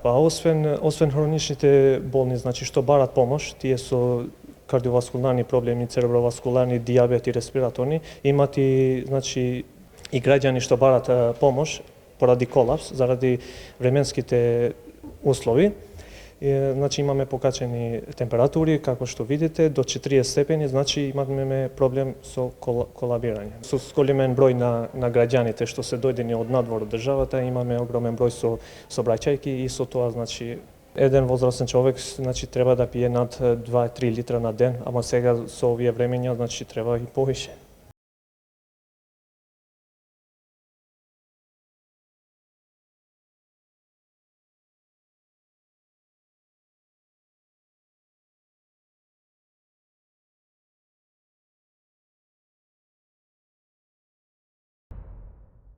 Па освен хроничните болни, значи што барат помош, тие со кардиоваскуларни проблеми, цереброваскуларни, дијабет и респираторни, имат и значи и граѓани што барат помош поради колапс, заради временските услови. Значи имаме покачени температури, како што видите, до 40 степени, значи имаме проблем со колабирање. Со големен број на граѓаните што се дојдени од надвор од државата, имаме огромен број со сообраќајки и со тоа, значи, еден возрастен човек, значи, треба да пие над 2-3 литра на ден, ама сега со овие времења, значи, треба и повише.